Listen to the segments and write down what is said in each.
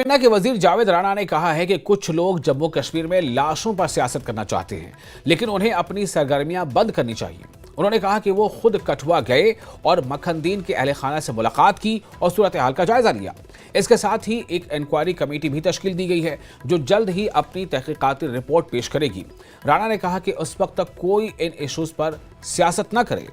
काबीना के वजीर जावेद राणा ने कहा है कि कुछ लोग जम्मू कश्मीर में लाशों पर सियासत करना चाहते हैं, लेकिन उन्हें अपनी सरगर्मियां बंद करनी चाहिए। उन्होंने कहा कि वो खुद कठुआ गए और मखनदीन के अहले खाना से मुलाकात की और सूरत हाल का जायजा लिया। इसके साथ ही एक इंक्वायरी कमेटी भी तश्कील दी गई है जो जल्द ही अपनी तहकीकाती रिपोर्ट पेश करेगी। राणा ने कहा कि उस वक्त तक कोई इन इशूज पर सियासत न करे।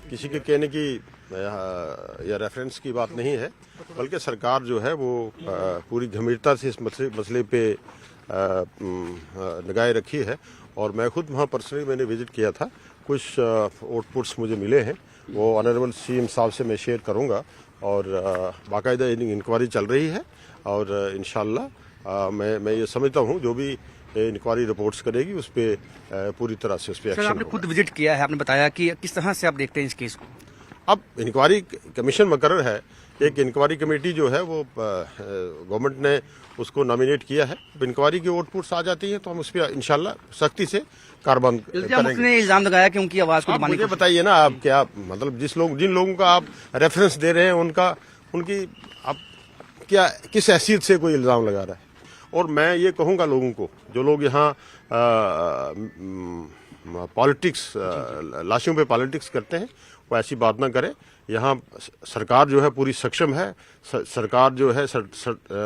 किसी के कहने की या रेफरेंस की बात नहीं है, बल्कि सरकार जो है वो पूरी गंभीरता से इस मसले पे निगाह रखी है। और मैं खुद वहाँ पर्सनली मैंने विजिट किया था। कुछ आउटपुट्स मुझे मिले हैं, वो ऑनरेबल सीएम साहब से मैं शेयर करूँगा। और बाकायदा इंक्वायरी चल रही है और इंशाल्लाह मैं ये समझता हूँ जो भी इंक्वायरी रिपोर्ट्स करेगी उस पर पूरी तरह से उस पर एक्शन होगा। आपने खुद विजिट किया है, आपने बताया कि किस तरह से आप देखते हैं इस केस को। अब इंक्वायरी कमीशन मुकर्रर है, एक इंक्वायरी कमेटी जो है वो गवर्नमेंट ने उसको नॉमिनेट किया है। इंक्वायरी की आउटपुट्स आ जाती है तो हम उस पर इंशाल्लाह सख्ती से कार्रवाई करेंगे। ने इल्जाम लगाया कि उनकी आवाज को दबाने की। मुझे बताइए ना, आप क्या मतलब जिन लोगों का आप रेफरेंस दे रहे हैं उनकी आप क्या किस हैसियत से कोई इल्जाम लगा रहा है। और मैं ये कहूँगा लोगों को, जो लोग यहाँ पॉलिटिक्स लाशों पे पॉलिटिक्स करते हैं, वो ऐसी बात ना करें। यहाँ सरकार जो है पूरी सक्षम है, सरकार जो है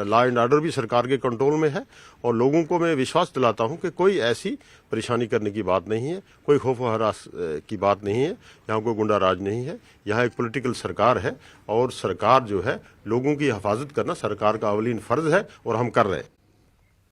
लॉ एंड ऑर्डर भी सरकार के कंट्रोल में है। और लोगों को मैं विश्वास दिलाता हूँ कि कोई ऐसी परेशानी करने की बात नहीं है, कोई खौफ व हरास की बात नहीं है, यहाँ कोई गुंडा राज नहीं है। यहाँ एक पॉलिटिकल सरकार है और सरकार जो है लोगों की हिफाजत करना सरकार का अवलीन फर्ज है और हम कर रहे हैं।